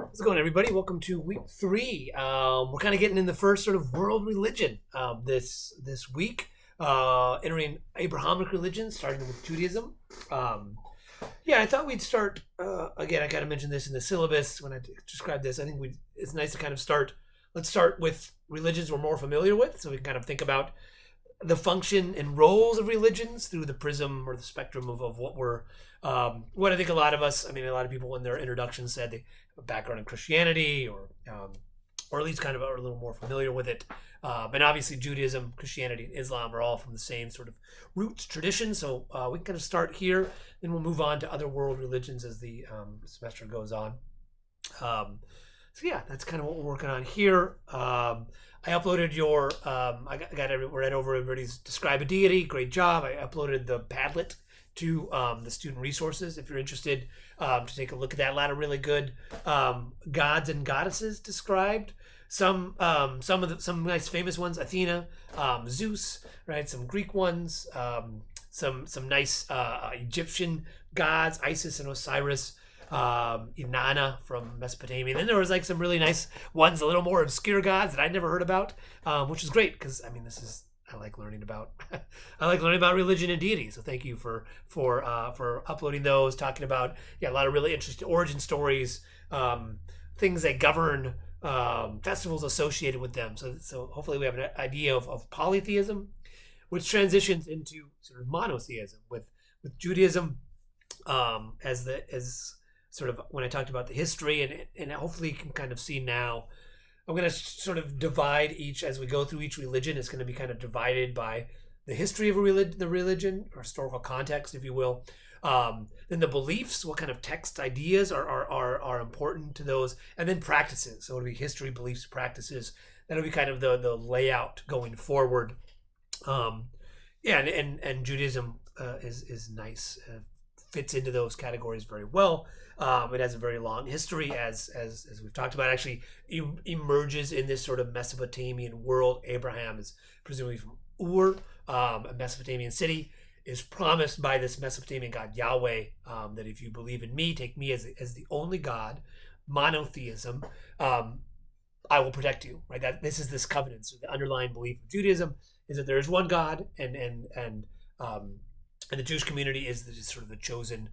How's it going, everybody? Welcome to week 3. We're kind of getting in the first sort of world religion this week, entering Abrahamic religion, starting with Judaism. I thought we'd start, again, I kind of mentioned this in the syllabus when I described this. I think it's nice to kind of let's start with religions we're more familiar with, so we can kind of think about the function and roles of religions through the prism or the spectrum of what I think a lot of people in their introduction said they have a background in Christianity or at least kind of are a little more familiar with it. And obviously Judaism, Christianity, and Islam are all from the same sort of roots, tradition. So we can kind of start here, then we'll move on to other world religions as the semester goes on. That's kind of what we're working on here. I uploaded I got read over everybody's Describe a Deity. Great job. I uploaded the Padlet to the student resources if you're interested to take a look at that. A lot of really good gods and goddesses described. Some nice famous ones: Athena, Zeus, right? Some Greek ones, some nice Egyptian gods: Isis and Osiris. Inanna from Mesopotamia. And then there was like some really nice ones, a little more obscure gods that I'd never heard about, which is great because I like learning about religion and deity. So thank you for uploading those, talking about a lot of really interesting origin stories, things that govern festivals associated with them. So hopefully we have an idea of polytheism, which transitions into sort of monotheism with Judaism as sort of when I talked about the history, and hopefully you can kind of see now. I'm going to sort of divide each, as we go through each religion, it's going to be kind of divided by the history of the religion, or historical context, if you will. Then the beliefs, what kind of text ideas are important to those, and then practices. So it'll be history, beliefs, practices. That'll be kind of the layout going forward. And Judaism is nice. Fits into those categories very well. It has a very long history, as we've talked about. Actually, emerges in this sort of Mesopotamian world. Abraham is presumably from Ur, a Mesopotamian city, is promised by this Mesopotamian god Yahweh that if you believe in me, take me as the only God, monotheism, I will protect you. Right? That this is this covenant. So the underlying belief of Judaism is that there is one God, and the Jewish community is sort of the chosen,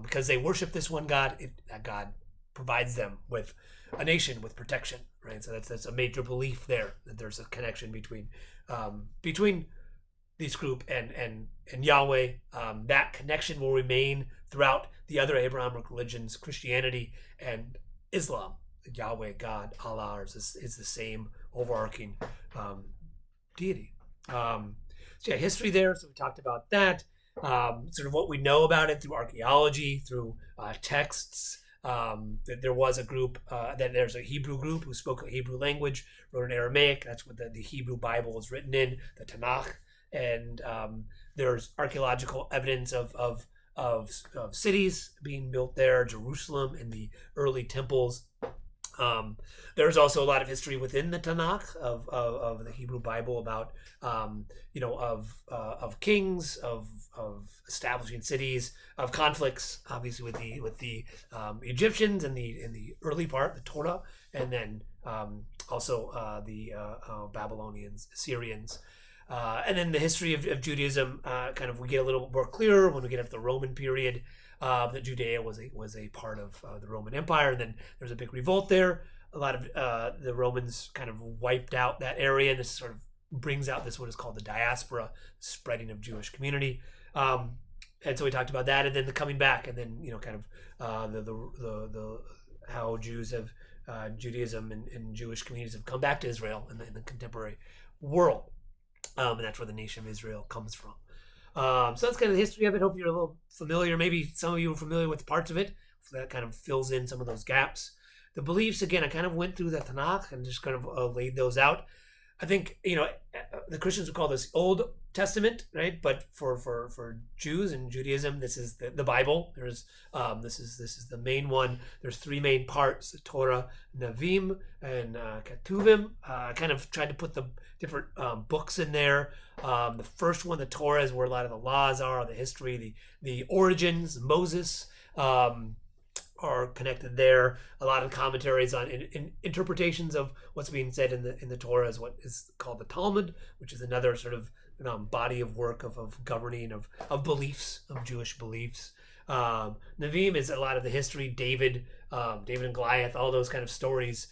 because they worship this one God. That God provides them with a nation, with protection, right? So that's a major belief there, that there's a connection between this group and Yahweh. That connection will remain throughout the other Abrahamic religions, Christianity and Islam. Yahweh, God, Allah is the same overarching deity. History there. So we talked about that. Sort of what we know about it through archaeology, through texts. That there was a group, that there's a Hebrew group who spoke a Hebrew language, wrote in Aramaic. That's what the Hebrew Bible is written in, the Tanakh. And there's archaeological evidence of cities being built there, Jerusalem, and the early temples. There's also a lot of history within the Tanakh of the Hebrew Bible about of kings, of establishing cities, of conflicts, obviously with the Egyptians in the early part, the Torah, and then also the Babylonians, Assyrians. And then the history of Judaism, we get a little more clearer when we get into the Roman period. That Judea was a part of the Roman Empire, and then there's a big revolt there. A lot of the Romans kind of wiped out that area, and this sort of brings out what is called the diaspora, spreading of Jewish community. And so we talked about that, and then the coming back, and then the how Jews have Judaism and Jewish communities have come back to Israel in the contemporary world, and that's where the nation of Israel comes from. So that's kind of the history of it. Hope you're a little familiar. Maybe some of you are familiar with parts of it. So that kind of fills in some of those gaps. The beliefs, again, I kind of went through the Tanakh and just kind of laid those out. I think, the Christians would call this Old Testament, right? But for Jews and Judaism, this is the Bible. There's this is the main one. There's 3 main parts: the Torah, Navim, and Ketuvim. I kind of tried to put the different books in there. The first one, the Torah, is where a lot of the laws are, the history, the origins, Moses, are connected there. A lot of commentaries on interpretations of what's being said in the Torah is what is called the Talmud, which is another sort of body of work of governing of beliefs, of Jewish beliefs. Nevi'im is a lot of the history, David and Goliath, all those kind of stories,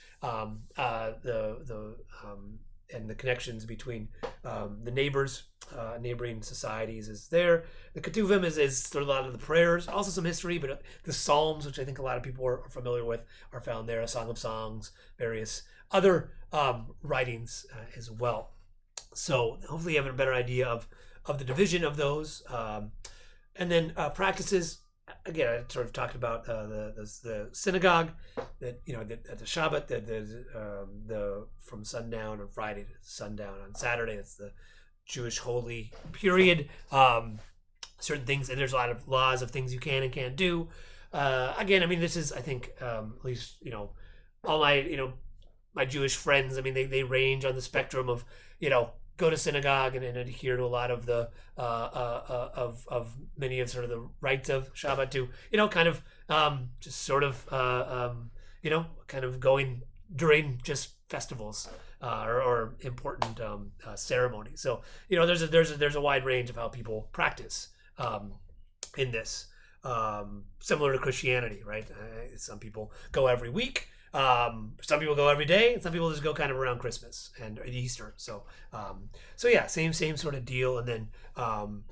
and the connections between the neighboring societies is there. The Ketuvim is sort of a lot of the prayers, also some history, but the Psalms, which I think a lot of people are familiar with, are found there. A Song of Songs, various other writings as well. So hopefully you have a better idea of the division of those. And then practices. Again, I sort of talked about the synagogue, that at the Shabbat, the from sundown on Friday to sundown on Saturday. That's the Jewish holy period. Certain things, and there's a lot of laws of things you can and can't do. Again, I mean, this is, I think, at least all my Jewish friends. I mean, they range on the spectrum of go to synagogue and adhere to a lot of the of many of sort of the rites of Shabbat to kind of just sort of kind of going during just festivals or important ceremonies. So there's a wide range of how people practice in this, similar to Christianity, right? Some people go every week. Some people go every day, and some people just go kind of around Christmas and Easter. So yeah, same sort of deal. And then and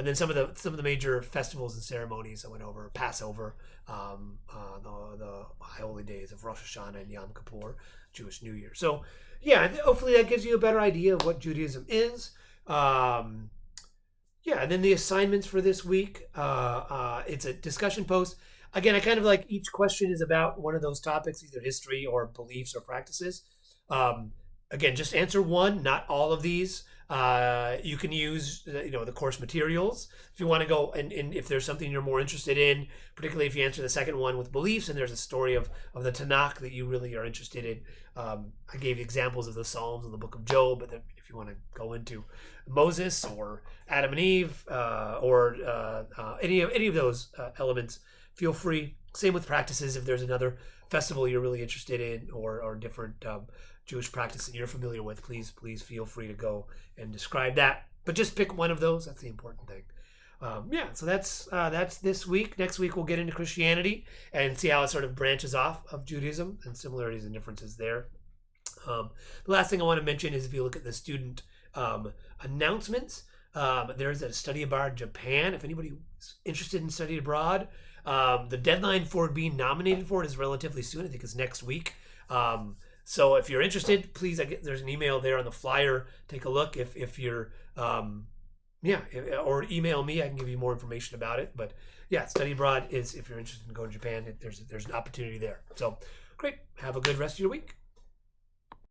then some of the major festivals and ceremonies I went over: Passover, the high holy days of Rosh Hashanah and Yom Kippur, Jewish New Year. So yeah, hopefully that gives you a better idea of what Judaism is. And then the assignments for this week, it's a discussion post. Again, I kind of like each question is about one of those topics, either history or beliefs or practices. Again, just answer one, not all of these. You can use the course materials if you want to go, and if there's something you're more interested in, particularly if you answer the second one with beliefs and there's a story of the Tanakh that you really are interested in. I gave you examples of the Psalms and the book of Job, but then if you want to go into Moses or Adam and Eve or any of those elements, feel free. Same with practices. If there's another festival you're really interested in or different Jewish practice that you're familiar with, please feel free to go and describe that. But just pick one of those. That's the important thing. So that's this week. Next week we'll get into Christianity and see how it sort of branches off of Judaism and similarities and differences there. The last thing I want to mention is if you look at the student announcements, there's a study abroad Japan. If anybody's interested in study abroad, the deadline for being nominated for it is relatively soon. I think it's next week. So if you're interested, please, there's an email there on the flyer. Take a look if you're, or email me. I can give you more information about it. But yeah, study abroad is, if you're interested in going to Japan, there's an opportunity there. So great. Have a good rest of your week.